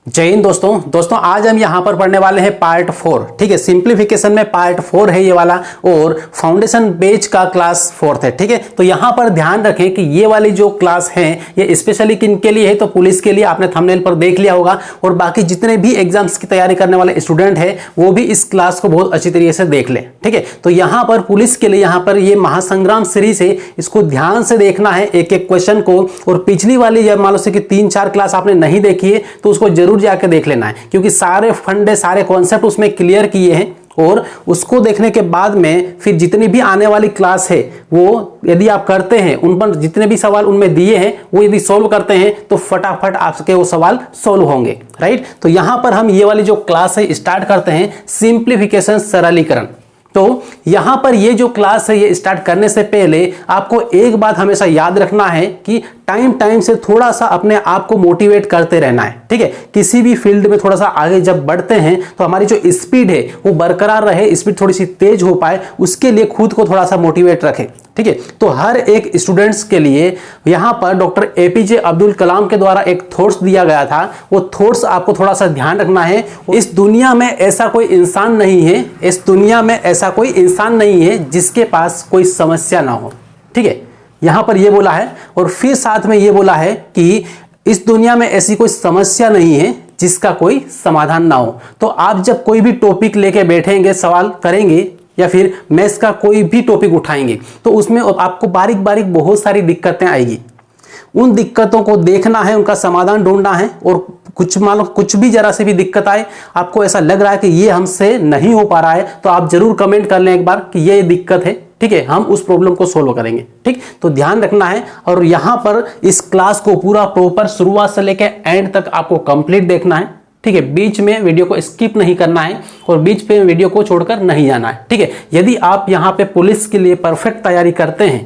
जय हिंद दोस्तों आज हम यहाँ पर पढ़ने वाले हैं पार्ट 4। ठीक है, सिंप्लीफिकेशन में पार्ट 4 है ये वाला और फाउंडेशन बेच का क्लास 4 है। ठीक है, तो यहाँ पर ध्यान रखें कि ये वाली जो क्लास है ये स्पेशली किन के लिए है, तो पुलिस के लिए। आपने थंबनेल पर देख लिया होगा और बाकी जितने भी एग्जाम्स की तैयारी करने वाले स्टूडेंट है वो भी इस क्लास को बहुत अच्छी तरीके से देख ले। ठीक है, तो यहाँ पर पुलिस के लिए यहाँ पर ये महासंग्राम सीरीज है, इसको ध्यान से देखना है एक एक क्वेश्चन को। और पिछली वाली जब मान लो से कि 3-4 क्लास आपने नहीं देखी है तो उसको जरूर जाके देख लेना है, क्योंकि सारे फंडे सारे कॉन्सेप्ट उसमें क्लियर किए हैं। और उसको देखने के बाद में फिर जितनी भी आने वाली क्लास है वो यदि आप करते हैं, उन पर जितने भी सवाल उनमें दिए हैं वो यदि सोल्व करते हैं तो फटाफट आपके वो सवाल सोल्व होंगे। राइट, तो यहां पर हम ये वाली जो क्लास है स्टार्ट करते हैं, सिंप्लीफिकेशन सरलीकरण। तो यहां पर ये जो क्लास है ये स्टार्ट करने से पहले आपको एक बात हमेशा याद रखना है कि टाइम से थोड़ा सा अपने आप को मोटिवेट करते रहना है। ठीक है, किसी भी फील्ड में थोड़ा सा आगे जब बढ़ते हैं तो हमारी जो स्पीड है वो बरकरार रहे, स्पीड थोड़ी सी तेज हो पाए, उसके लिए खुद को थोड़ा सा मोटिवेट रखें। ठीक है, तो हर एक स्टूडेंट्स के लिए यहां पर डॉक्टर एपीजे अब्दुल कलाम के द्वारा एक थॉट्स दिया गया था, वो थॉट्स आपको थोड़ा सा ध्यान रखना है। इस दुनिया में ऐसा कोई इंसान नहीं है, इस दुनिया में ऐसा कोई इंसान नहीं है जिसके पास कोई समस्या ना हो। ठीक है, यहां पर यह बोला है और फिर साथ में यह बोला है कि इस दुनिया में ऐसी कोई समस्या नहीं है जिसका कोई समाधान ना हो। तो आप जब कोई भी टॉपिक लेके बैठेंगे, सवाल करेंगे या फिर मैथ्स का कोई भी टॉपिक उठाएंगे तो उसमें आपको बारीक बारीक बहुत सारी दिक्कतें आएगी। उन दिक्कतों को देखना है, उनका समाधान ढूंढना है। और कुछ मान लो कुछ भी जरा से भी दिक्कत आए, आपको ऐसा लग रहा है कि ये हमसे नहीं हो पा रहा है, तो आप जरूर कमेंट कर लें एक बार कि ये दिक्कत है। ठीक है, हम उस प्रॉब्लम को सोल्व करेंगे। ठीक, तो ध्यान रखना है। और यहां पर इस क्लास को पूरा प्रॉपर शुरुआत से लेकर एंड तक आपको कंप्लीट देखना है। ठीक है, बीच में वीडियो को स्किप नहीं करना है और बीच पे वीडियो को छोड़कर नहीं जाना है। ठीक है, यदि आप यहां पे पुलिस के लिए परफेक्ट तैयारी करते हैं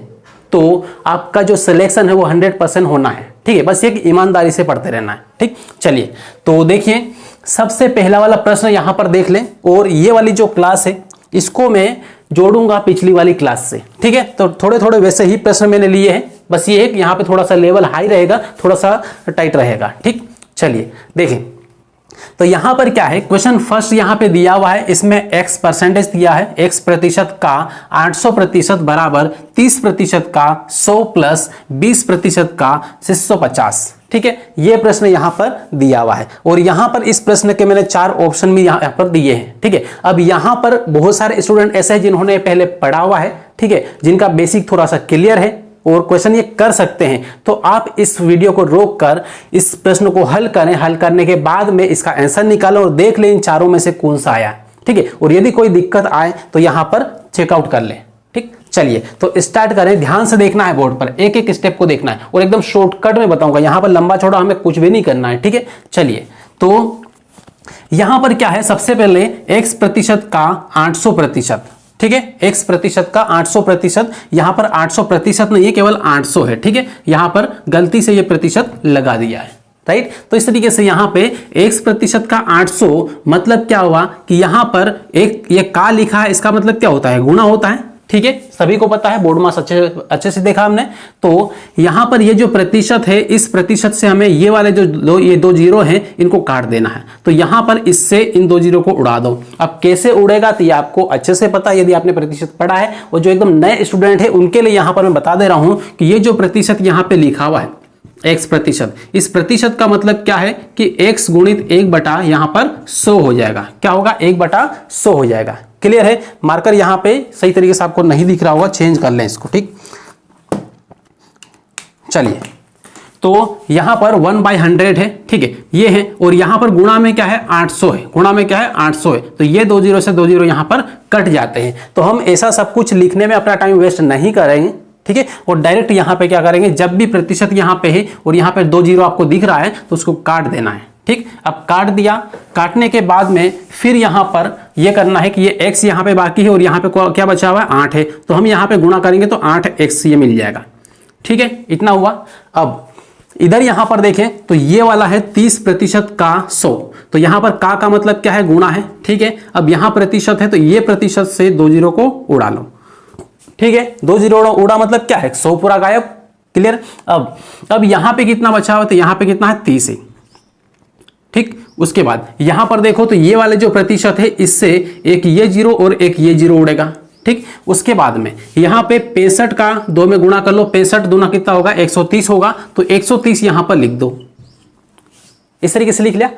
तो आपका जो सिलेक्शन है वो 100% होना है। ठीक है, बस एक ईमानदारी से पढ़ते रहना है। ठीक, चलिए तो देखिए सबसे पहला वाला प्रश्न यहां पर देख लें। और ये वाली जो क्लास है इसको मैं जोड़ूंगा पिछली वाली क्लास से। ठीक है, तो थोड़े थोड़े वैसे ही प्रश्न मैंने लिए हैं, बस ये एक यहाँ पे थोड़ा सा लेवल हाई रहेगा, थोड़ा सा टाइट रहेगा। ठीक, चलिए देखें तो यहां पर क्या है, क्वेश्चन फर्स्ट यहां पे दिया हुआ है, इसमें x परसेंटेज दिया है, x प्रतिशत का 800% बराबर 30% का 100 प्लस 20% का 650। ठीक है, ये प्रश्न यहां पर दिया हुआ है और यहां पर इस प्रश्न के मैंने 4 ऑप्शन भी यहां पर दिए हैं। ठीक है, अब यहां पर बहुत सारे स्टूडेंट ऐसे हैं जिन्होंने पहले पढ़ा हुआ है, ठीक है, जिनका बेसिक थोड़ा सा क्लियर है और क्वेश्चन ये कर सकते हैं, तो आप इस वीडियो को रोककर इस प्रश्न को हल करें। हल करने के बाद में इसका आंसर निकालें और देख लें इन चारों में से कौन सा आया। ठीक है, और यदि कोई दिक्कत आए तो यहां पर चेकआउट कर लें। ठीक, चलिए तो स्टार्ट करें। ध्यान से देखना है, बोर्ड पर एक एक स्टेप को देखना है और एकदम शॉर्टकट में बताऊंगा, यहां पर लंबा चौड़ा हमें कुछ भी नहीं करना है। ठीक है, चलिए तो यहां पर क्या है, सबसे पहले x प्रतिशत का 800%। ठीक है, x प्रतिशत का 800%, यहां पर 800% नहीं है, केवल 800 है। ठीक है, यहां पर गलती से ये प्रतिशत लगा दिया है। राइट, तो इस तरीके से यहां पे x प्रतिशत का 800 मतलब क्या हुआ कि यहां पर एक ये का लिखा है, इसका मतलब क्या होता है, गुणा होता है। ठीक है, सभी को पता है, बोर्ड मास अच्छे से देखा हमने। तो यहां पर ये जो प्रतिशत है, इस प्रतिशत से हमें ये वाले जो ये दो जीरो हैं इनको काट देना है। तो यहां पर इससे इन 2 जीरो को उड़ा दो। अब कैसे उड़ेगा तो ये आपको अच्छे से पता है यदि आपने प्रतिशत पढ़ा है, और जो एकदम नए स्टूडेंट है उनके लिए यहां पर मैं बता दे रहा हूं कि ये जो प्रतिशत यहां पर लिखा हुआ है x प्रतिशत, इस प्रतिशत का मतलब क्या है कि x गुणित 1 बटा यहां पर 100 हो जाएगा। क्या होगा, 1 बटा 100 हो जाएगा। क्लियर है, मार्कर यहां पे सही तरीके से आपको नहीं दिख रहा होगा, चेंज कर लें इसको। ठीक, चलिए तो यहां पर 1/100 है। ठीक है, ये है, और यहां पर गुणा में क्या है, 800 है। गुणा में क्या है, 800 है। तो ये 2 जीरो से 2 जीरो यहां पर कट जाते हैं। तो हम ऐसा सब कुछ लिखने में अपना टाइम वेस्ट नहीं करेंगे। ठीक है, और डायरेक्ट यहां पे क्या करेंगे, जब भी प्रतिशत यहां पे है और यहां पे 2 जीरो आपको दिख रहा है तो उसको काट देना है। ठीक, अब काट दिया, काटने के बाद में फिर यहां पर यह करना है कि ये x यहां पे बाकी है और यहां पे क्या बचा हुआ है, 8 है, तो हम यहां पे गुणा करेंगे तो 8x ये मिल जाएगा। ठीक है, इतना हुआ। अब इधर यहां पर देखें तो ये वाला है 30% का 100, तो यहां पर का मतलब क्या है, गुणा है। ठीक है, अब यहां प्रतिशत है तो ये प्रतिशत से 2 जीरो को उड़ा लो। ठीक है, 2 जीरो उड़ा मतलब क्या है, 100 पूरा गायब। क्लियर, अब यहां पे कितना बचा हुआ, तो यहां पे कितना है, 30 है। ठीक। उसके बाद यहां पर देखो तो ये वाले जो प्रतिशत है इससे एक ये 0 और एक ये 0 उड़ेगा, ठीक। उसके बाद में यहां पे 65 का 2 में गुणा कर लो, 65 दूना कितना होगा 130 होगा, तो 130 यहां पर लिख दो, इस तरीके से लिख लिया।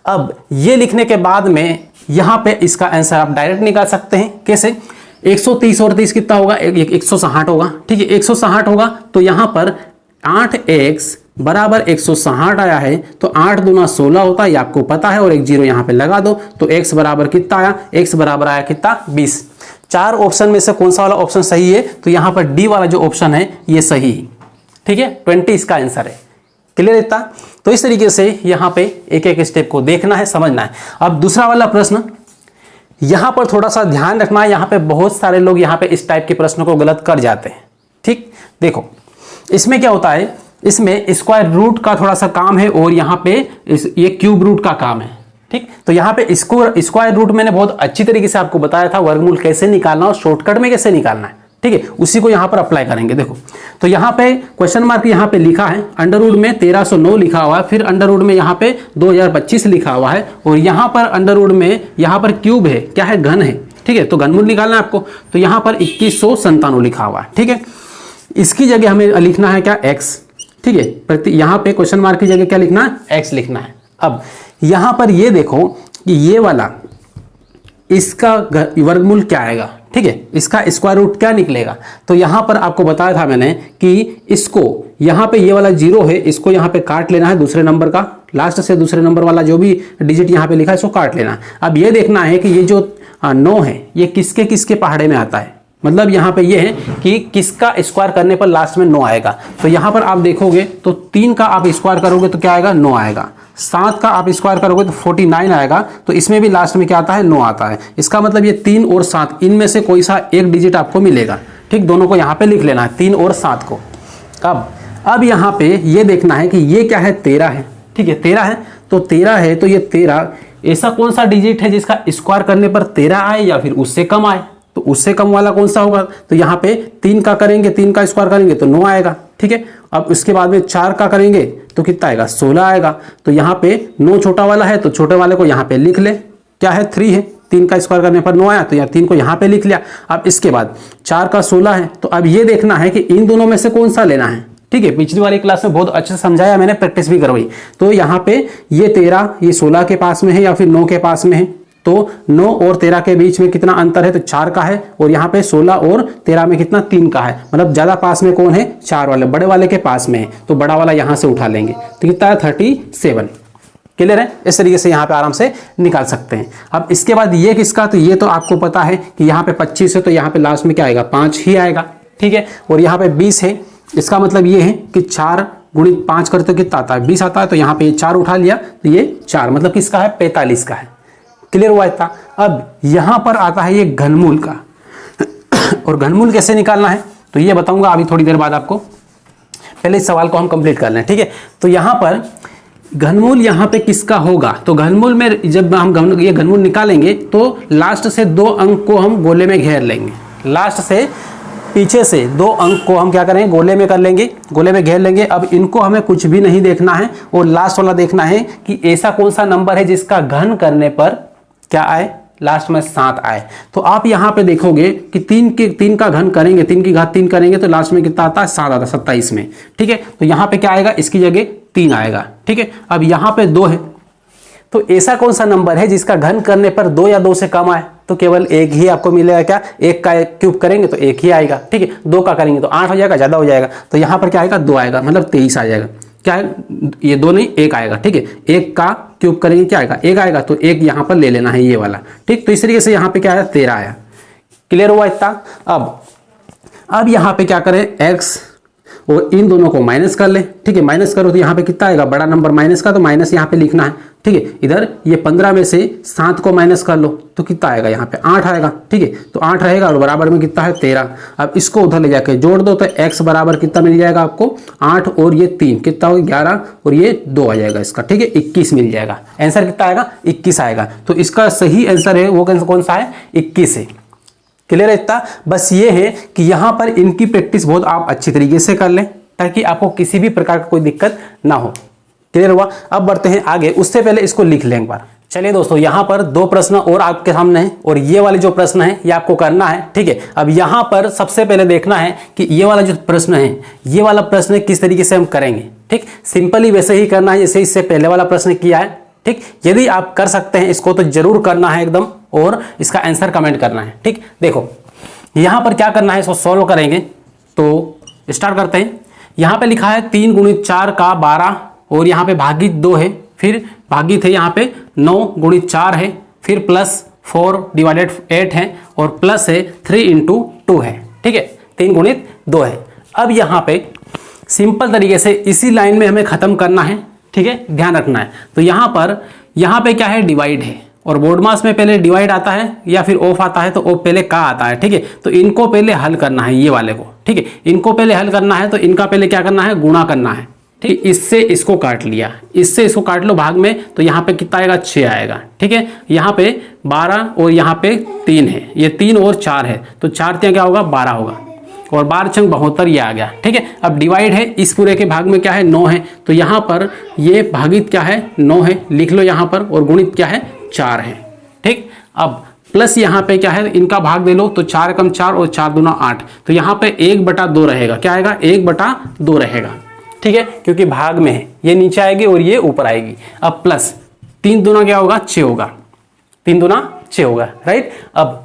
अब ये लिखने के बाद में यहां पे इसका आंसर आप डायरेक्ट निकाल सकते हैं। कैसे? 130 और 30 कितना होगा 160 होगा, ठीक है। 160 होगा तो यहां पर 8x बराबर 160 आया है, तो 8 दूना 16 होता है, ये आपको पता है, और एक 0 यहां पे लगा दो, तो x बराबर कितना आया, x बराबर आया कितना 20। 4 ऑप्शन में से कौन सा वाला ऑप्शन सही है, तो यहां पर डी वाला जो ऑप्शन है ये सही, ठीक है, 20 इसका आंसर है। क्लियर इतना? तो इस तरीके से यहां पे एक एक स्टेप को देखना है, समझना है। अब दूसरा वाला प्रश्न, यहां पर थोड़ा सा ध्यान रखना है, यहां पे बहुत सारे लोग यहां पे इस टाइप के प्रश्नों को गलत कर जाते हैं, ठीक। देखो इसमें क्या होता है, इसमें स्क्वायर रूट का थोड़ा सा काम है और यहाँ पे ये क्यूब रूट का काम है, ठीक। तो यहाँ पे इसको स्क्वायर रूट मैंने बहुत अच्छी तरीके से आपको बताया था, वर्गमूल कैसे निकालना और शॉर्टकट में कैसे निकालना है, ठीक है, उसी को यहाँ पर अप्लाई करेंगे। देखो तो यहाँ पे क्वेश्चन मार्क यहाँ पे लिखा है, अंडर रूट में 1309 लिखा हुआ है, फिर अंडर रूट में यहाँ पे 2025 लिखा हुआ है, और यहाँ पर अंडर रूट में यहाँ पर क्यूब है, क्या है, घन है, ठीक है, तो घनमूल निकालना है आपको, तो यहाँ पर 2197 लिखा हुआ है, ठीक है। इसकी जगह हमें लिखना है क्या, x, ठीक है, प्रति यहाँ पे क्वेश्चन मार्क की जगह क्या लिखना है, x लिखना है। अब यहाँ पर ये देखो कि ये वाला इसका वर्गमूल क्या आएगा, ठीक है, इसका स्क्वायर रूट क्या निकलेगा, तो यहाँ पर आपको बताया था मैंने कि इसको यहाँ पे ये वाला 0 है, इसको यहाँ पे काट लेना है, दूसरे नंबर का लास्ट से दूसरे नंबर वाला जो भी डिजिट यहाँ पे लिखा है इसको काट लेना है। अब ये देखना है कि ये जो 9 है ये किसके किसके पहाड़े में आता है, मतलब यहाँ पे ये है कि किसका स्क्वायर करने पर लास्ट में 9 आएगा। तो यहाँ पर आप देखोगे तो 3 का आप स्क्वायर करोगे तो क्या आएगा, 9 आएगा, 7 का आप स्क्वायर करोगे तो 49 आएगा, तो इसमें भी लास्ट में क्या आता है, 9 आता है। इसका मतलब ये 3 और 7 इनमें से कोई सा एक डिजिट आपको मिलेगा, ठीक, दोनों को यहाँ पे लिख लेना है, 3 और 7 को। अब यहाँ पे ये देखना है कि ये क्या है, 13 है, ठीक है, 13 है, तो 13 है तो ये 13 ऐसा कौन सा डिजिट है जिसका स्क्वायर करने पर 13 आए या फिर उससे कम आए, तो उससे कम वाला कौन सा होगा, तो यहाँ पे 3 का करेंगे, 3 का स्क्वायर करेंगे तो 9 आएगा, ठीक है। अब उसके बाद में 4 का करेंगे तो कितना आएगा, 16 आएगा, तो यहाँ पे 9 छोटा वाला है तो छोटे वाले को यहाँ पे लिख ले, क्या है, 3 है, 3 का स्क्वायर करने पर 9 आया, तो यहाँ 3 को यहाँ पे लिख लिया। अब इसके बाद 4 का 16 है, तो अब ये देखना है कि इन दोनों में से कौन सा लेना है, ठीक है, पिछली वाली क्लास में बहुत अच्छे से समझाया मैंने, प्रैक्टिस भी करवाई। तो यहाँ पे ये 13 ये 16 के पास में है या फिर 9 के पास में है, तो 9 और 13 के बीच में कितना अंतर है, तो 4 का है, और यहाँ पे 16 और 13 में कितना, 3 का है, मतलब ज्यादा पास में कौन है, 4 वाले, बड़े वाले के पास में है, तो बड़ा वाला यहाँ से उठा लेंगे, तो कितना है 37। क्लियर है? इस तरीके से यहाँ पे आराम से निकाल सकते हैं। अब इसके बाद ये किसका, तो ये तो आपको पता है कि यहाँ पे 25 है, तो यहाँ पे लास्ट में क्या आएगा, 5 ही आएगा, ठीक है, और यहाँ पे 20 है, इसका मतलब ये है कि 4 गुणित 5 करते कितना आता है, 20 आता है, तो यहाँ पे 4 उठा लिया, तो ये 4 मतलब किसका है, 45 का है। क्लियर हुआ इतना? अब यहां पर आता है ये घनमूल का और घनमूल कैसे निकालना है तो ये बताऊंगा अभी थोड़ी देर बाद आपको, पहले इस सवाल को हम कंप्लीट कर लें, ठीक है। तो यहां पर घनमूल यहां पे किसका होगा, तो घनमूल में जब हम ये घनमूल निकालेंगे तो लास्ट से 2 अंक को हम गोले में घेर लेंगे, लास्ट से पीछे से 2 अंक को हम क्या करेंगे, गोले में कर लेंगे, गोले में घेर लेंगे। अब इनको हमें कुछ भी नहीं देखना है और लास्ट वाला देखना है कि ऐसा कौन सा नंबर है जिसका घन करने पर क्या आए, लास्ट में 7 आए। तो आप यहां पे देखोगे कि 3 का घन करेंगे, 3 की घात 3 करेंगे तो लास्ट में कितना आता है, 7 आता है, 27 में, ठीक है। तो यहां पे क्या आएगा, इसकी जगह 3 आएगा, ठीक है। अब यहां पे 2 है, तो ऐसा कौन सा नंबर है जिसका घन करने पर 2 या 2 से कम आए, तो केवल 1 ही आपको मिलेगा, क्या, 1 का क्यूब करेंगे तो 1 ही आएगा, ठीक है, 2 का करेंगे तो 8 हो जाएगा, ज्यादा हो जाएगा, तो यहां पर क्या आएगा, 2 आएगा, मतलब 23 आ जाएगा, क्या है, ये 2 नहीं 1 आएगा, ठीक है, 1 का क्यूब करेंगे क्या आएगा, 1 आएगा, तो 1 यहां पर ले लेना है ये वाला, ठीक। तो इस तरीके से यहां पे क्या आया, 13 आया। क्लियर हुआ इतना? अब यहां पे क्या करें, x और इन दोनों को माइनस कर ले, ठीक है, माइनस करो तो यहाँ पे कितना आएगा, बड़ा नंबर माइनस का, तो माइनस यहाँ पे लिखना है, ठीक है। इधर ये 15 में से 7 को माइनस कर लो तो कितना आएगा, यहाँ पे 8 आएगा, ठीक है, तो 8 रहेगा और बराबर में कितना है, 13। अब इसको उधर ले जाके जोड़ दो तो x बराबर कितना मिल जाएगा आपको, 8 और ये 3 कितना होगा, 11 और ये 2 आ जाएगा इसका, ठीक है, 21 मिल जाएगा। आंसर कितना आएगा, 21 आएगा। तो इसका सही आंसर है वो कौन सा है, 21 है। क्लियर है इतना? बस ये है कि यहां पर इनकी प्रैक्टिस बहुत आप अच्छी तरीके से कर लें ताकि आपको किसी भी प्रकार का कोई दिक्कत ना हो। क्लियर हुआ। अब बढ़ते हैं आगे, उससे पहले इसको लिख लें एक बार। चलिए दोस्तों, यहाँ पर दो प्रश्न और आपके सामने हैं और ये वाले जो प्रश्न है ये आपको करना है, ठीक है। अब यहाँ पर सबसे पहले देखना है कि ये वाला जो प्रश्न है, ये वाला प्रश्न किस तरीके से हम करेंगे, ठीक। सिंपली वैसे ही करना है जैसे इससे पहले वाला प्रश्न किया है, ठीक। यदि आप कर सकते हैं इसको तो जरूर करना है एकदम, और इसका आंसर कमेंट करना है, ठीक। देखो यहाँ पर क्या करना है, इसको सॉल्व करेंगे तो स्टार्ट करते हैं। यहाँ पे लिखा है 3 × 4 का 12 और यहाँ पे भागित 2 है, फिर भागित है यहाँ पे 9 × 4 है, फिर प्लस 4/8 है और प्लस है 3 × 2 है, ठीक है। 3 × 2 है। अब यहाँ पे सिंपल तरीके से इसी लाइन में हमें खत्म करना है, ठीक है, ध्यान रखना है। तो यहाँ पे क्या है, डिवाइड है, और बोर्ड मास में पहले डिवाइड आता है या फिर ऑफ आता है, तो ऑफ पहले का आता है, ठीक है। तो इनको पहले हल करना है, ये वाले को, ठीक है, इनको पहले हल करना है। तो इनका पहले क्या करना है, गुणा करना है, ठीक। इससे इसको काट लिया, इससे इसको काट लो भाग में, तो यहाँ पे कितना आएगा, 6 आएगा, ठीक है। यहाँ पे 12 और यहाँ पे 3 है, ये 3 और 4 है, तो 4 3 क्या होगा, 12 होगा, और 12 × 72 ये आ गया, ठीक है। अब डिवाइड है, इस पूरे के भाग में क्या है, 9 है, तो यहाँ पर ये भागित क्या है, 9 है, लिख लो यहाँ पर, और गुणित क्या है, 4 है, ठीक। अब प्लस यहाँ पे क्या है, इनका भाग दे लो, तो 4 × 4 और 4 दूना 8, तो यहाँ पे 1/2 रहेगा, क्या आएगा, 1/2 रहेगा, ठीक है, क्योंकि भाग में है, ये नीचे आएगी और ये ऊपर आएगी। अब प्लस 3 दूना क्या होगा, 6 होगा, 3 दूना 6 होगा, राइट। अब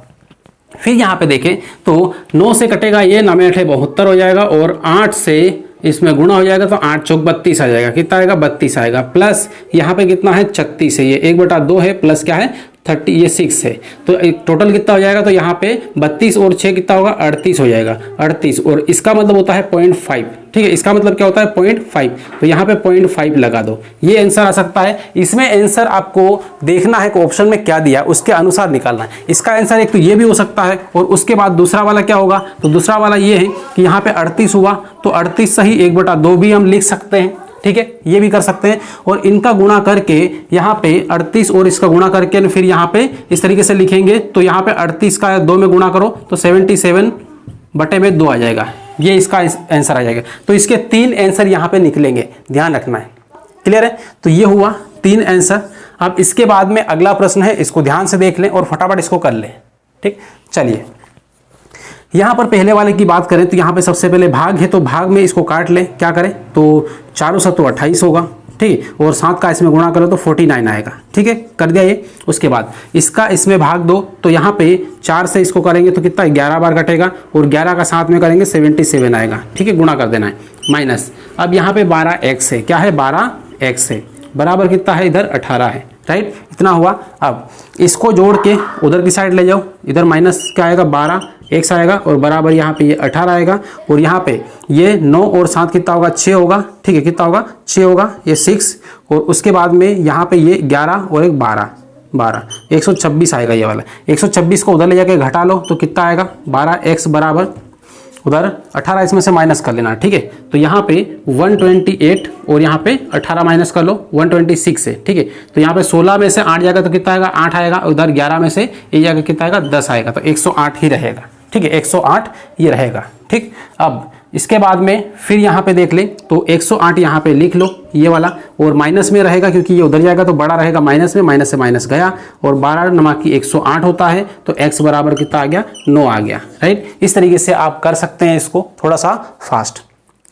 फिर यहाँ पे देखें तो 9 से कटेगा ये, 9 में 8 72 हो जाएगा, और 8 से इसमें गुणा हो जाएगा, तो 8 चौक 32 आ जाएगा, कितना आएगा, 32 आएगा। प्लस यहाँ पे कितना है, 36 है, ये 1/2 है, प्लस क्या है, 30, ये 6 है, तो टोटल कितना हो जाएगा, तो यहाँ पे 32 और 6 कितना होगा, 38 हो जाएगा, 38, और इसका मतलब होता है 0.5, ठीक है। इसका मतलब क्या होता है, 0.5, तो यहाँ पे 0.5 लगा दो, ये आंसर आ सकता है। इसमें आंसर आपको देखना है कि ऑप्शन में क्या दिया, उसके अनुसार निकालना है। इसका आंसर एक तो ये भी हो सकता है, और उसके बाद दूसरा वाला क्या होगा, तो दूसरा वाला ये है कि यहाँ पे 38 हुआ, तो 38 सही 1/2 भी हम लिख सकते हैं, ठीक है, ये भी कर सकते हैं। और इनका गुणा करके यहाँ पे 38 और इसका गुणा करके फिर यहाँ पे इस तरीके से लिखेंगे, तो यहाँ पे 38 का 2 में गुणा करो तो 77/2 आ जाएगा, ये इसका आंसर आ जाएगा। तो इसके 3 आंसर यहाँ पे निकलेंगे, ध्यान रखना है, क्लियर है। तो ये हुआ 3 आंसर। अब इसके बाद में अगला प्रश्न है, इसको ध्यान से देख लें और फटाफट इसको कर लें, ठीक। चलिए यहाँ पर पहले वाले की बात करें तो यहाँ पे सबसे पहले भाग है, तो भाग में इसको काट लें, क्या करें, तो 4 7 28 होगा, ठीक है, और 7 का इसमें गुणा करो तो 49 आएगा, ठीक है, कर दिया ये। उसके बाद इसका इसमें भाग दो, तो यहाँ पे 4 से इसको करेंगे तो कितना 11 बार कटेगा, और 11 का 7 में करेंगे 77 आएगा, ठीक है, गुणा कर देना है, माइनस। अब यहाँ पे 12x है, क्या है, 12x है, बराबर कितना है, इधर 18 है, राइट, इतना हुआ। अब इसको जोड़ के उधर की साइड ले जाओ, इधर माइनस क्या आएगा, 12x आएगा, और बराबर यहाँ पे ये 18 आएगा, और यहाँ पे ये 9 और 7 कितना होगा, 6 होगा, ठीक है, कितना होगा, 6 होगा, ये 6, और उसके बाद में यहाँ पे ये 11 और एक 12 126 आएगा, ये वाला 126 को उधर ले जाके घटा लो तो कितना आएगा, 12x बराबर उधर 18 इसमें से माइनस कर लेना, ठीक है। तो यहाँ पे 128 और यहाँ पे 18 माइनस कर लो, 126 है, ठीक है। तो यहाँ पे 16 में से 8 जाएगा तो कितना आएगा, 8 आएगा, उधर 11 में से ये जाएगा कितना आएगा, 10 आएगा, तो 108 ही रहेगा, ठीक है, 108 ये रहेगा, ठीक। अब इसके बाद में फिर यहाँ पे देख ले, तो 108 यहाँ पे लिख लो ये वाला, और माइनस में रहेगा क्योंकि ये उधर जाएगा तो बड़ा रहेगा माइनस में, माइनस से माइनस गया, और 12 नमक की 108 होता है, तो x बराबर कितना आ गया, 9 आ गया, राइट। इस तरीके से आप कर सकते हैं इसको थोड़ा सा फास्ट,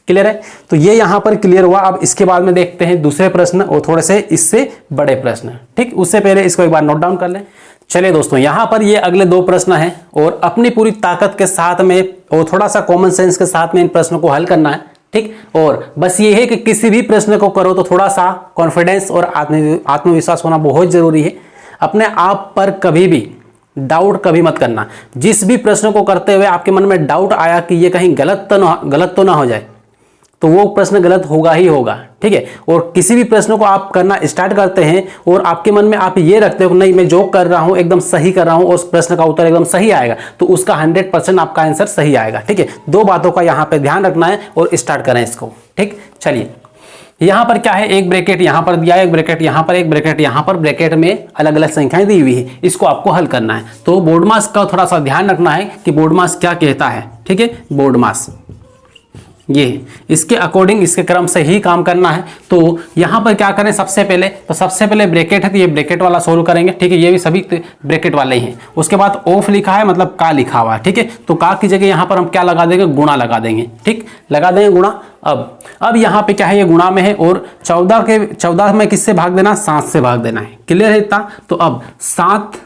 क्लियर है। तो ये यहाँ पर क्लियर हुआ। अब इसके बाद में देखते हैं दूसरे प्रश्न और थोड़े से इससे बड़े प्रश्न, ठीक। उससे पहले इसको एक बार नोट डाउन कर लें। चलिए दोस्तों, यहाँ पर ये अगले 2 प्रश्न हैं, और अपनी पूरी ताकत के साथ में और थोड़ा सा कॉमन सेंस के साथ में इन प्रश्नों को हल करना है, ठीक। और बस ये है कि किसी भी प्रश्न को करो तो थोड़ा सा कॉन्फिडेंस और आत्मविश्वास होना बहुत जरूरी है। अपने आप पर कभी भी डाउट कभी मत करना। जिस भी प्रश्न को करते हुए आपके मन में डाउट आया कि ये कहीं गलत तो ना हो जाए, तो वो प्रश्न गलत होगा ही होगा, ठीक है। और किसी भी प्रश्न को आप करना स्टार्ट करते हैं और आपके मन में आप ये रखते हो कि नहीं मैं जो कर रहा हूं एकदम सही कर रहा हूं और उस प्रश्न का उत्तर एकदम सही आएगा, तो उसका 100% आपका आंसर सही आएगा, ठीक है। 2 बातों का यहाँ पे ध्यान रखना है और स्टार्ट करें इसको, ठीक। चलिए यहाँ पर क्या है, एक ब्रैकेट यहाँ पर दिया है, एक ब्रैकेट यहाँ पर, एक ब्रैकेट यहाँ पर, ब्रैकेट में अलग अलग संख्याएं दी हुई है, इसको आपको हल करना है। तो बोर्ड मास का थोड़ा सा ध्यान रखना है कि बोर्ड मास क्या कहता है, ठीक है। बोर्ड मास ये इसके अकॉर्डिंग इसके क्रम से ही काम करना है। तो यहाँ पर क्या करें, सबसे पहले ब्रैकेट है तो ये ब्रैकेट वाला सोल्व करेंगे, ठीक है, ये भी सभी ब्रैकेट वाले ही हैं। उसके बाद ऑफ लिखा है मतलब का लिखा हुआ है, ठीक है, तो का की जगह यहाँ पर हम क्या लगा देंगे, गुणा लगा देंगे, ठीक, लगा देंगे गुणा। अब यहाँ पे क्या है, ये गुणा में है और 14 में किससे भाग देना, 7 से भाग देना है, क्लियर है इतना। तो अब 7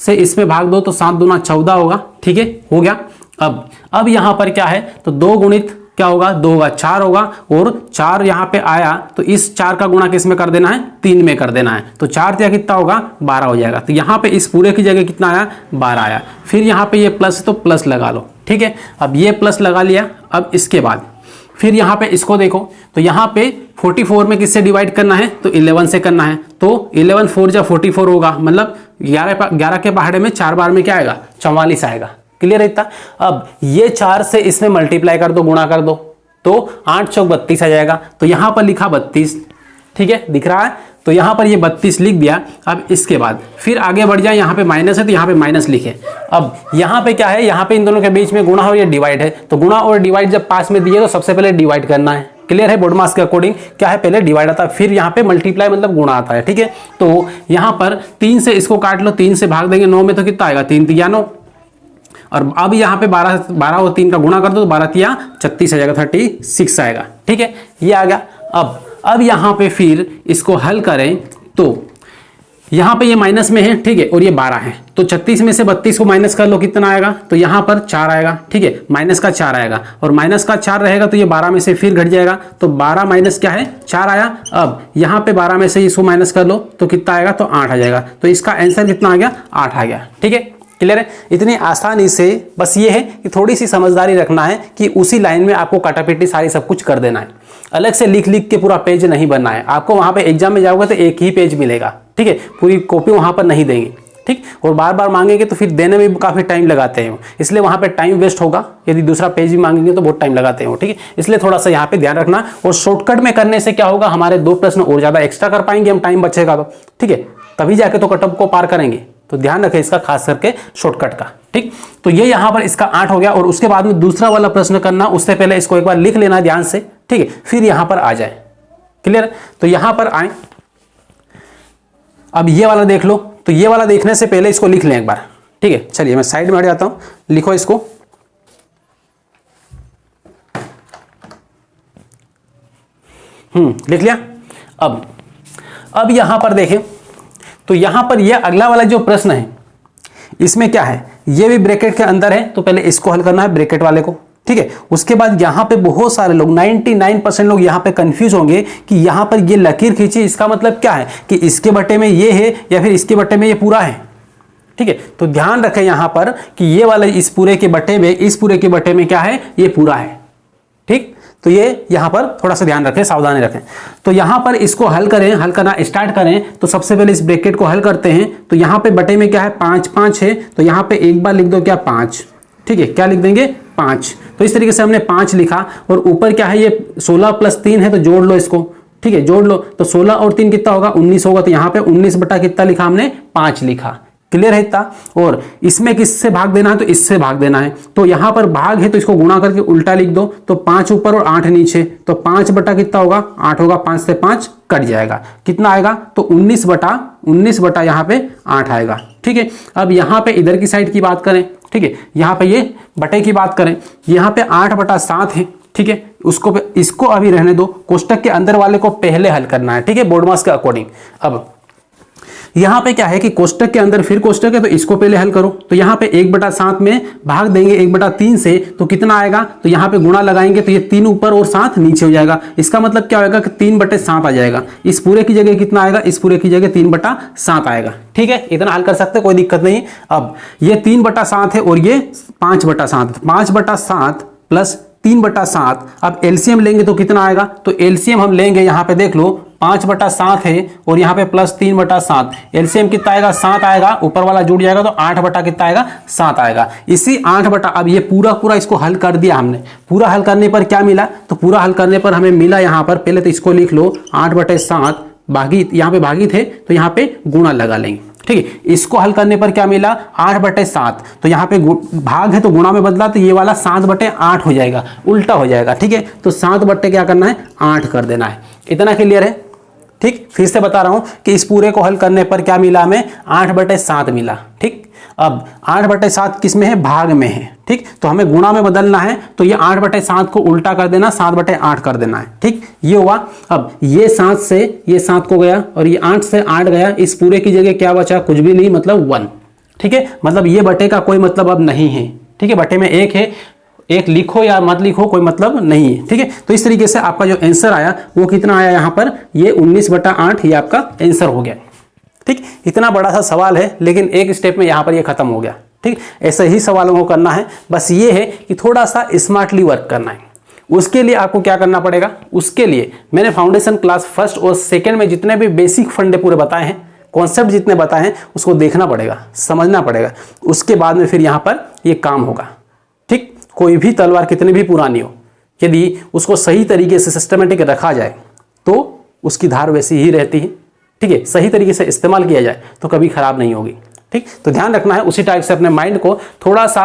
से इसमें भाग दो तो 7 दूना 14 होगा, ठीक है, हो गया। अब यहाँ पर क्या है, तो 2 गुणित क्या होगा, 2 होगा 4 होगा और 4 यहाँ पे आया तो इस 4 का गुणा किस में कर देना है, 3 में कर देना है। तो 4 या कितना होगा, 12 हो जाएगा। तो यहाँ पे इस पूरे की जगह कितना आया, 12 आया। फिर यहाँ पे ये प्लस है तो प्लस लगा लो, ठीक है। अब ये प्लस लगा लिया। अब इसके बाद फिर यहाँ पे इसको देखो तो यहाँ पे 44 में किससे डिवाइड करना है, तो 11 से करना है। तो 11 4 जा 44 होगा, मतलब 11 के पहाड़े में 4 बार में क्या आएगा, 44 आएगा, क्लियर है इतना। अब ये 4 से इसमें मल्टीप्लाई कर दो, गुणा कर दो, तो 8 चौक 32 आ जाएगा। तो यहां पर लिखा 32, ठीक है, दिख रहा है। तो यहां पर ये 32 लिख दिया। अब इसके बाद फिर आगे बढ़ जाए, यहां पे माइनस है तो यहां पे माइनस लिखे। अब यहां पे क्या है, यहां पे इन दोनों के बीच में गुणा और ये डिवाइड है। तो गुणा और डिवाइड जब पास में दिए तो सबसे पहले डिवाइड करना है, क्लियर है। बोर्ड मास के अकॉर्डिंग क्या है, पहले डिवाइड आता है फिर यहाँ पे मल्टीप्लाई मतलब गुणा आता है, ठीक है। तो यहाँ पर 3 से इसको काट लो, 3 से भाग देंगे 9 में तो कितना आएगा, 3 3 9। और अब यहाँ पे 12 और 3 का गुणा कर दो तो 12 3 36 आ जाएगा, 36 आएगा, ठीक है, ये आ गया। अब यहाँ पे फिर इसको हल करें तो यहाँ पे ये माइनस में है, ठीक है, और ये 12 है। तो 36 में से 32 को माइनस कर लो, कितना आएगा, तो यहाँ पर 4 आएगा, ठीक है, माइनस का 4 आएगा और माइनस का 4 रहेगा तो ये 12 में से फिर घट जाएगा। तो 12 माइनस क्या है, 4 आया। अब यहाँ पे 12 में से इसको माइनस कर लो तो कितना आएगा, तो 8 आ जाएगा। तो इसका आंसर कितना आ गया, 8 आ गया, ठीक है, क्लियर है। इतनी आसानी से बस ये है कि थोड़ी सी समझदारी रखना है कि उसी लाइन में आपको काटापीटी सारी सब कुछ कर देना है। अलग से लिख लिख के पूरा पेज नहीं बनना है। आपको वहां पे एग्जाम में जाओगे तो एक ही पेज मिलेगा, ठीक है, पूरी कॉपी वहां पर नहीं देंगे, ठीक, और बार बार मांगेंगे तो फिर देने में भी काफी टाइम लगाते हैं, इसलिए वहां पे टाइम वेस्ट होगा। यदि दूसरा पेज भी मांगेंगे तो बहुत टाइम लगाते हैं, ठीक है, इसलिए थोड़ा सा यहाँ पे ध्यान रखना। और शॉर्टकट में करने से क्या होगा, हमारे 2 प्रश्न और ज्यादा एक्स्ट्रा कर पाएंगे हम, टाइम बचेगा तो, ठीक है, तभी जाके तो कट ऑफ को पार करेंगे। तो ध्यान रखें इसका, खास करके शॉर्टकट का, ठीक। तो ये यहां पर इसका 8 हो गया। और उसके बाद में दूसरा वाला प्रश्न करना, उससे पहले इसको एक बार लिख लेना ध्यान से, ठीक है, फिर यहां पर आ जाए, क्लियर। तो यहां पर आए, अब ये वाला देख लो। तो ये वाला देखने से पहले इसको लिख लें एक बार, ठीक है। चलिए मैं साइड में हट जाता हूं, लिखो इसको। लिख लिया। अब यहां पर देखें तो यहां पर यह अगला वाला जो प्रश्न है इसमें क्या है, ये भी ब्रैकेट के अंदर है। तो पहले इसको हल करना है ब्रैकेट वाले को, ठीक है। उसके बाद यहां पे बहुत सारे लोग 99% लोग यहां पे कंफ्यूज होंगे कि यहां पर ये लकीर खींची, इसका मतलब क्या है कि इसके बटे में ये है या फिर इसके बटे में ये पूरा है, ठीक है। तो ध्यान रखें यहां पर कि ये वाला इस पूरे के बटे में, इस पूरे के बटे में क्या है, ये पूरा है, ठीक। तो ये यहां पर थोड़ा सा ध्यान रखें, सावधानी रखें। तो यहां पर इसको हल करें, हल करना स्टार्ट करें तो सबसे पहले इस ब्रैकेट को हल करते हैं। तो यहां पे बटे में क्या है, 5 5 है। तो यहां पे एक बार लिख दो क्या, 5, ठीक है, क्या लिख देंगे, 5। तो इस तरीके से हमने 5 लिखा। और ऊपर क्या है, ये 16 + 3 है तो जोड़ लो इसको, ठीक है, जोड़ लो। तो 16 और 3 कितना होगा, 19 होगा। तो यहां पे 19 बटा कितना लिखा हमने, 5 लिखा, क्लियर है इतना। और इसमें किससे भाग देना है, तो इससे भाग देना है। तो यहां पर भाग है तो इसको गुणा करके उल्टा लिख दो। तो 5 ऊपर और 8 नीचे, तो 5 बटा कितना होगा, 8 होगा। 5 से 5 कट जाएगा, कितना आएगा, तो 19 बटा यहाँ पे 8 आएगा, ठीक है। अब यहाँ पे इधर की साइड की बात करें, ठीक है, यहाँ पे ये बटे की बात करें, यहाँ पे 8 बटा 7 है, ठीक है। इसको अभी रहने दो, कोष्टक के अंदर वाले को पहले हल करना है, ठीक है, बोर्ड मास के अकॉर्डिंग। अब यहां पे क्या है कि कोष्टक के अंदर फिर कोष्टक है तो इसको पहले हल करो। तो यहां पे 1/7 में भाग देंगे 1/3 से, तो कितना आएगा, तो यहां पे गुणा लगाएंगे तो ये 3 ऊपर और 7 नीचे हो जाएगा। इसका मतलब क्या होगा कि 3/7 आ जाएगा। इस पूरे की जगह कितना आएगा, इस पूरे की जगह 3/7 आएगा, ठीक है। इतना हल कर सकते कोई दिक्कत नहीं। अब ये 3/7 है और ये 5/7, 5/7 प्लस 3/7। अब एलसीएम लेंगे तो कितना आएगा, तो एलसीएम हम लेंगे, यहाँ पे देख लो 5/7 है और यहाँ पे प्लस 3/7, एलसीएम कितना आएगा, 7 आएगा। ऊपर वाला जुड़ जाएगा तो 8 बटा कितना आएगा, 7 आएगा। इसी 8 बटा, अब ये पूरा इसको हल कर दिया हमने। पूरा हल करने पर क्या मिला, तो पूरा हल करने पर हमें मिला यहाँ पर, पहले तो इसको लिख लो 8/7 भागी, यहाँ पे भागी थे तो यहाँ पे गुणा लगा लेंगे। ठीक है। इसको हल करने पर क्या मिला 8/7, तो यहाँ पे भाग है तो गुणा में बदला, तो ये वाला 7/8 हो जाएगा, उल्टा हो जाएगा। ठीक है, तो 7 क्या करना है 8 कर देना है। इतना क्लियर है। ठीक, फिर से बता रहा हूं कि इस पूरे को हल करने पर क्या मिला हमें 8/7 मिला। ठीक, अब 8/7 किस में है भाग में है। ठीक, तो हमें गुणा में बदलना है, तो ये 8/7 को उल्टा कर देना, 7/8 कर देना है। ठीक, ये हुआ। अब ये 7 से ये 7 को गया और ये 8 से 8 गया, इस पूरे की जगह क्या बचा कुछ भी नहीं, मतलब 1। ठीक है, मतलब ये बटे का कोई मतलब अब नहीं है। ठीक है, बटे में 1 है, 1 लिखो या मत लिखो कोई मतलब नहीं है। ठीक है, तो इस तरीके से आपका जो आंसर आया वो कितना आया यहाँ पर, ये 19/8 ये आपका आंसर हो गया। ठीक, इतना बड़ा सा सवाल है, लेकिन एक स्टेप में यहाँ पर ये खत्म हो गया। ठीक, ऐसे ही सवालों को करना है, बस ये है कि थोड़ा सा स्मार्टली वर्क करना है। उसके लिए आपको क्या करना पड़ेगा, उसके लिए मैंने फाउंडेशन क्लास फर्स्ट और सेकेंड में जितने भी बेसिक फंडे पूरे बताए हैं, कॉन्सेप्ट जितने बताए हैं, उसको देखना पड़ेगा, समझना पड़ेगा। उसके बाद में फिर यहाँ पर ये काम होगा। ठीक, कोई भी तलवार कितनी भी पुरानी हो, यदि उसको सही तरीके से सिस्टमेटिक रखा जाए तो उसकी धार वैसी ही रहती है। ठीक है, सही तरीके से इस्तेमाल किया जाए तो कभी खराब नहीं होगी। ठीक, तो ध्यान रखना है, उसी टाइप से अपने माइंड को थोड़ा सा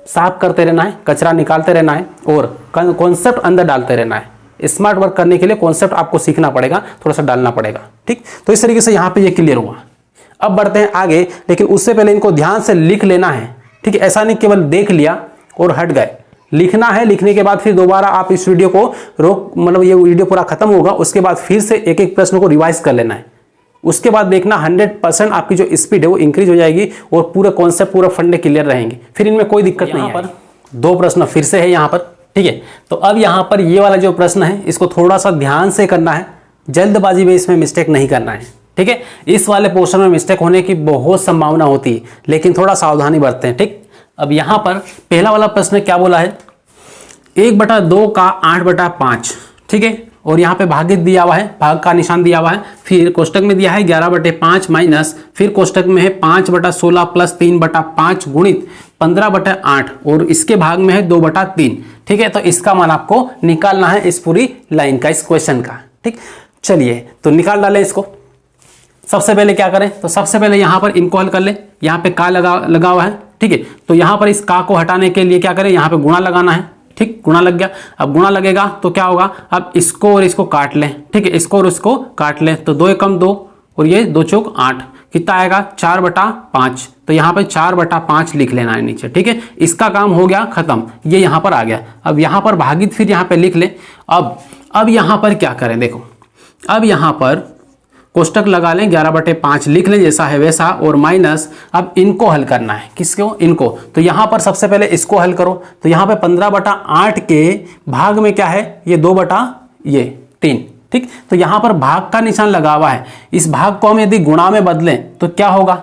साफ करते रहना है, कचरा निकालते रहना है और कॉन्सेप्ट अंदर डालते रहना है। स्मार्ट वर्क करने के लिए कॉन्सेप्ट आपको सीखना पड़ेगा, थोड़ा सा डालना पड़ेगा। ठीक, तो इस तरीके से यहाँ पे ये क्लियर हुआ। अब बढ़ते हैं आगे, लेकिन उससे पहले इनको ध्यान से लिख लेना है। ठीक है, ऐसा नहीं केवल देख लिया और हट गए, लिखना है। लिखने के बाद फिर दोबारा आप इस वीडियो को रोक, मतलब ये वीडियो पूरा खत्म होगा, उसके बाद फिर से एक एक प्रश्न को रिवाइज कर लेना है। उसके बाद देखना 100% आपकी जो स्पीड है वो इंक्रीज हो जाएगी और पूरे कॉन्सेप्ट पूरा फंडे क्लियर रहेंगे, फिर इनमें कोई दिक्कत नहीं है। पर 2 प्रश्न फिर से है यहाँ पर। ठीक है, तो अब यहाँ पर ये वाला जो प्रश्न है इसको थोड़ा सा ध्यान से करना है, जल्दबाजी में इसमें मिस्टेक नहीं करना है। ठीक है, इस वाले पोर्शन में मिस्टेक होने की बहुत संभावना होती है, लेकिन थोड़ा सावधानी बरतें। हैं। ठीक, अब यहाँ पर पहला वाला प्रश्न क्या बोला है, 1/2 का 8/5। ठीक है, और यहाँ पे भागित दिया हुआ है, भाग का निशान दिया हुआ है, फिर कोष्टक में दिया है 11/5 माइनस, फिर कोष्टक में है 5/16 प्लस 3/5 गुणित 15/8 और इसके भाग में है 2/3। ठीक है, तो इसका मान आपको निकालना है इस पूरी लाइन का, इस क्वेश्चन का। ठीक, चलिए तो निकाल डालें इसको। सबसे पहले क्या करें, तो सबसे पहले यहाँ पर इनको हल कर ले। यहाँ पे का लगा हुआ है। ठीक है, तो यहाँ पर इस का को हटाने के लिए क्या करें, यहाँ पे गुणा लगाना है। ठीक, गुणा लग गया। अब गुणा लगेगा तो क्या होगा, अब इसको और इसको काट लें। ठीक है, इसको और इसको काट लें, तो 2 एकम 2 और ये 2 चौक 8, कितना आएगा 4/5। तो यहाँ पे 4/5 लिख लेना है नीचे। ठीक है, इसका काम हो गया खत्म, ये यहाँ पर आ गया। अब यहाँ पर भागित फिर यहाँ पे लिख ले। अब यहाँ पर क्या करें, देखो अब यहाँ पर कोष्टक लगा लें, 11/5 लिख लें जैसा है वैसा, और माइनस अब इनको हल करना है। किसको, इनको। तो यहाँ पर सबसे पहले इसको हल करो, तो यहाँ पे 15/8 के भाग में क्या है, ये 2/3। ठीक, तो यहाँ पर भाग का निशान लगा हुआ है। इस भाग को हम यदि गुणा में बदलें तो क्या होगा,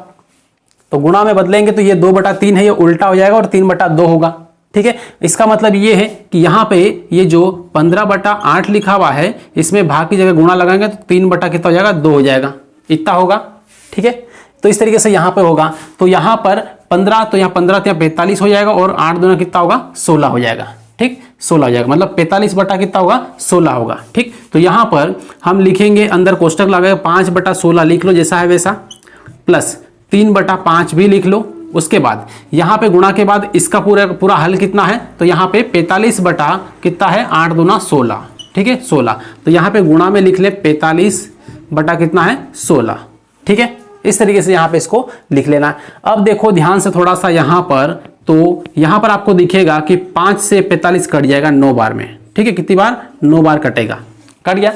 तो गुणा में बदलेंगे तो ये 2/3 है, ये उल्टा हो जाएगा और 3/2 होगा। ठीक है, इसका मतलब ये है कि यहाँ पे ये जो 15/8 लिखा हुआ है, इसमें भाग की जगह गुणा लगाएंगे तो 3 कितना हो जाएगा 2 हो जाएगा, इतना होगा। ठीक है, तो इस तरीके से यहाँ पे होगा। तो यहाँ पर 15, तो यहाँ 15 तो यहाँ 45 हो जाएगा और 8 दूना कितना होगा 16 हो जाएगा। ठीक, 16 हो जाएगा, मतलब 45 बटा कितना होगा 16 होगा। ठीक, तो यहाँ पर हम लिखेंगे, अंदर कोष्टक लगाएगा 5/16 लिख लो जैसा है वैसा, प्लस 3/5 भी लिख लो। उसके बाद यहाँ पे गुणा के बाद इसका पूरा हल कितना है, तो यहाँ पे 45 बटा कितना है 8 दूना 16। ठीक है, 16, तो यहाँ पे गुणा में लिख ले 45 बटा कितना है 16। ठीक है, इस तरीके से यहाँ पे इसको लिख लेना है। अब देखो ध्यान से थोड़ा सा यहाँ पर, तो यहाँ पर आपको दिखेगा कि 5 से 45 कट जाएगा 9 बार में। ठीक है, कितनी बार 9 बार कटेगा, कट गया।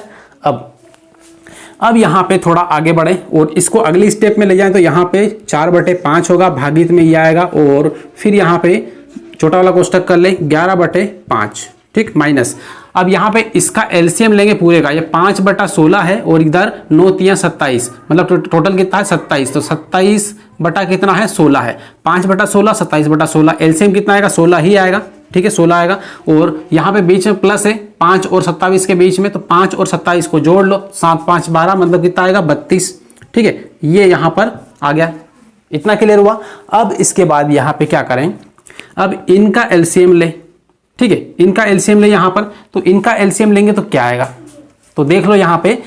अब यहाँ पे थोड़ा आगे बढ़े और इसको अगली स्टेप में ले जाएं, तो यहाँ पे 4/5 होगा, भागित में ये आएगा, और फिर यहाँ पे छोटा वाला कोष्टक कर ले 11/5। ठीक, माइनस, अब यहाँ पे इसका एलसीएम लेंगे पूरे का, ये 5/16 है और इधर 9 तिया 27, मतलब टोटल कितना है 27। तो 27 बटा कितना है 16 है, 5/16 27/16, एलसीएम कितना आएगा 16 ही आएगा। ठीक है, 16 आएगा, और यहाँ पे बीच में प्लस है 5 और 27 के बीच में, तो 5 और 27 को जोड़ लो, 7 5 12, मतलब कितना आएगा 32। ठीक है, ये यहाँ पर आ गया, इतना क्लियर हुआ। अब इसके बाद यहाँ पे क्या करें, अब इनका एलसीएम ले। ठीक है, इनका एलसीएम ले यहाँ पर, तो इनका एलसीएम लेंगे तो क्या आएगा, तो देख लो यहाँ पे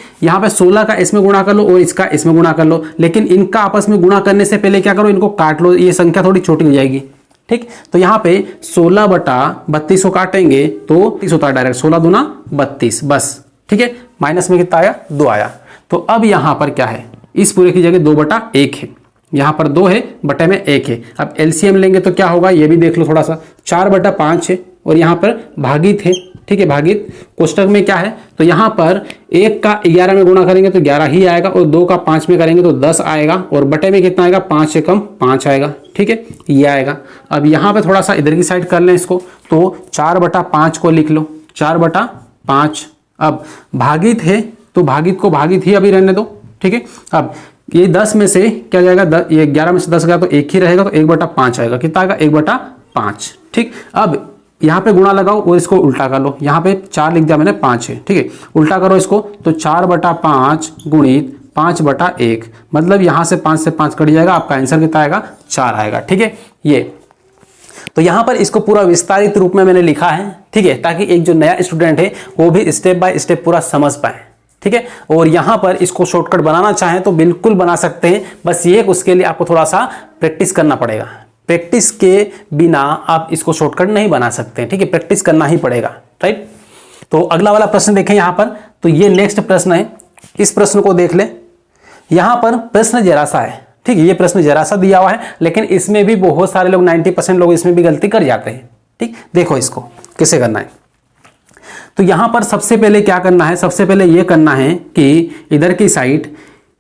16 का इसमें गुणा कर लो और इसका इसमें गुणा कर लो, लेकिन इनका आपस में गुणा करने से पहले क्या करो, इनको काट लो, ये संख्या थोड़ी छोटी हो जाएगी। ठीक, तो यहाँ पे 16 बटा 32 को काटेंगे तो 30 होता है डायरेक्ट, 16 दूना 32 बस। ठीक है, माइनस में कितना आया, 2 आया। तो अब यहाँ पर क्या है, इस पूरे की जगह 2 बटा 1 है, यहाँ पर 2 है, बटे में 1 है। अब एलसीएम लेंगे तो क्या होगा, ये भी देख लो थोड़ा सा, 4 बटा 5 है और यहाँ पर भागित है। ठीक है, भागित कोष्टक में क्या है, तो यहाँ पर 1 का 11 में गुणा करेंगे तो 11 ही आएगा और 2 का 5 में करेंगे तो 10 आएगा और बटे में कितना आएगा, 5 से कम 5 आएगा। ठीक है, ये आएगा। अब यहाँ पे थोड़ा सा इधर की साइड कर लें इसको, तो 4 बटा 5 को लिख लो, 4 बटा 5। अब भागित है तो भागित को भागित ही अभी रहने दो। ठीक है, अब ये 10 में से क्या जाएगा, ये 11 में से 10 गया तो 1 ही रहेगा, तो 1 बटा 5 आएगा। कितना आएगा, 1 बटा 5। ठीक, अब यहाँ पे गुणा लगाओ और इसको उल्टा कर लो, यहाँ पे 4 लिख दिया मैंने, 5 है। ठीक है, उल्टा करो इसको, तो 4 बटा 5 गुणित 5 बटा 1, मतलब यहाँ से 5 से 5 कट जाएगा, आपका आंसर कितना आएगा, 4 आएगा। ठीक है, ये तो यहाँ पर इसको पूरा विस्तारित रूप में मैंने लिखा है। ठीक है, ताकि एक जो नया स्टूडेंट है वो भी स्टेप बाय स्टेप पूरा समझ पाए। ठीक है, और यहाँ पर इसको शॉर्टकट बनाना चाहें तो बिल्कुल बना सकते हैं, बस ये उसके लिए आपको थोड़ा सा प्रैक्टिस करना पड़ेगा। प्रैक्टिस के बिना आप इसको शॉर्टकट नहीं बना सकते। ठीक है, प्रैक्टिस करना ही पड़ेगा। राइट, तो अगला वाला प्रश्न देखें यहाँ पर, तो ये नेक्स्ट प्रश्न है, इस प्रश्न को देख ले। यहाँ पर प्रश्न जरा सा है, ठीक है, ये प्रश्न जरा सा दिया हुआ है, लेकिन इसमें भी बहुत सारे लोग 90% लोग इसमें भी गलती कर जाते हैं। ठीक, देखो इसको कैसे करना है। तो यहाँ पर सबसे पहले क्या करना है, सबसे पहले ये करना है कि इधर की साइड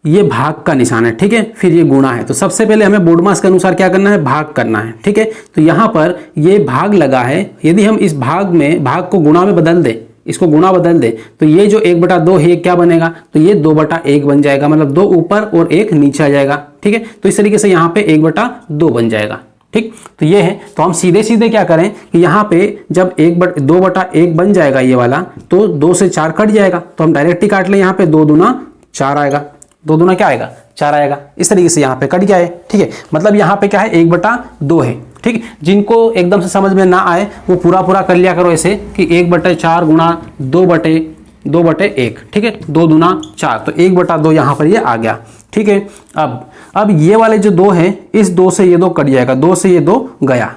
ये भाग का निशान है। ठीक है, फिर ये गुणा है, तो सबसे पहले हमें बोर्ड मास के अनुसार क्या करना है, भाग करना है। ठीक है, तो यहाँ पर ये भाग लगा है, यदि हम इस भाग को गुणा में बदल दें, इसको गुणा बदल दे, तो ये जो 1 बटा 2 है क्या बनेगा, तो ये 2 बटा 1 बन जाएगा, मतलब 2 ऊपर और 1 नीचे आ जाएगा। ठीक है, तो इस तरीके से यहाँ पे 1 बटा 2 बन जाएगा। ठीक, तो ये है, तो हम सीधे सीधे क्या करें कि यहाँ पे जब 2 बटा 1 बन जाएगा ये वाला, तो 2 से 4 कट जाएगा, तो हम डायरेक्ट ही काट लें, यहाँ पे 2 दूना 4 आएगा, 2 दूना क्या आएगा, 4 आएगा। इस तरीके से यहाँ पे कट गया है। ठीक है, मतलब यहाँ पे क्या है, 1 बटा 2 है। ठीक, जिनको एकदम से समझ में ना आए वो पूरा कर लिया करो ऐसे कि 1 बटे 4 गुणा 2 बटे 1। ठीक है, 2 दूना 4, तो 1 बटा 2 यहाँ पर ये आ गया। ठीक है, अब ये वाले जो 2 है, इस 2 से ये 2 कट जाएगा, 2 से ये 2 गया।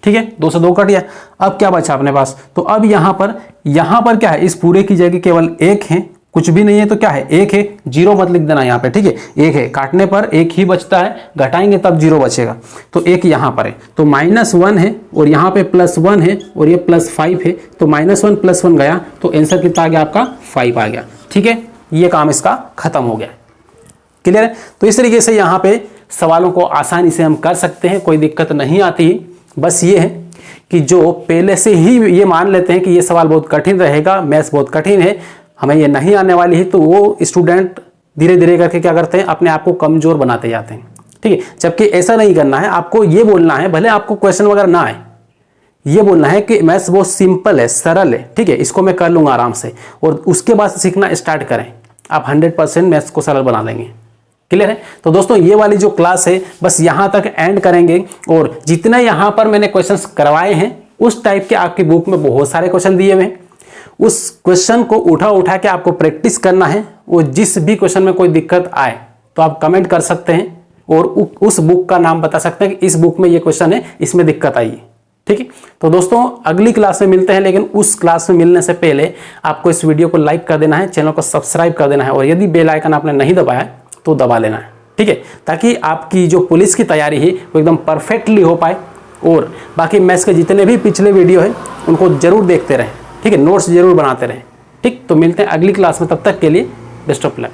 ठीक है, 2 से 2 कट गया। अब क्या बचा अपने पास, तो अब यहाँ पर क्या है, इस पूरे की जगह केवल 1 है, कुछ भी नहीं है, तो क्या है, 1 है, 0 मत लिख देना यहाँ पे। ठीक है, 1 है, काटने पर 1 ही बचता है, घटाएंगे तब 0 बचेगा, तो 1 यहाँ पर है, तो -1 है और यहाँ पे +1 है और ये +5 है, तो -1 +1 गया, तो आंसर कितना आ गया आपका, 5 आ गया। ठीक है, ये काम इसका खत्म हो गया। क्लियर है, तो इस तरीके से यहाँ पे सवालों को आसानी से हम कर सकते हैं, कोई दिक्कत नहीं आती। बस ये है कि जो पहले से ही ये मान लेते हैं कि ये सवाल बहुत कठिन रहेगा, मैथ्स बहुत कठिन है, हमें ये नहीं आने वाली है, तो वो स्टूडेंट धीरे धीरे करके क्या करते हैं, अपने आप को कमजोर बनाते जाते हैं। ठीक है, जबकि ऐसा नहीं करना है, आपको ये बोलना है, भले आपको क्वेश्चन वगैरह ना आए, ये बोलना है कि मैथ्स बहुत सिंपल है, सरल है। ठीक है, इसको मैं कर लूंगा आराम से, और उसके बाद सीखना स्टार्ट करें, आप 100% मैथ्स को सरल बना देंगे। क्लियर है, तो दोस्तों ये वाली जो क्लास है बस यहाँ तक एंड करेंगे, और जितने यहाँ पर मैंने क्वेश्चंस करवाए हैं उस टाइप के आपकी बुक में बहुत सारे क्वेश्चन दिए हुए हैं, उस क्वेश्चन को उठा के आपको प्रैक्टिस करना है। और जिस भी क्वेश्चन में कोई दिक्कत आए तो आप कमेंट कर सकते हैं और उस बुक का नाम बता सकते हैं कि इस बुक में ये क्वेश्चन है, इसमें दिक्कत आई है। ठीक है, तो दोस्तों अगली क्लास में मिलते हैं, लेकिन उस क्लास में मिलने से पहले आपको इस वीडियो को लाइक कर देना है, चैनल को सब्सक्राइब कर देना है, और यदि बेल आइकन आपने नहीं दबाया तो दबा लेना है। ठीक है, ताकि आपकी जो पुलिस की तैयारी है वो एकदम परफेक्टली हो पाए। और बाकी मैथ्स के जितने भी पिछले वीडियो है उनको जरूर देखते रहें। ठीक है, नोट्स जरूर बनाते रहें। ठीक, तो मिलते हैं अगली क्लास में, तब तक के लिए बेस्ट ऑफ लक।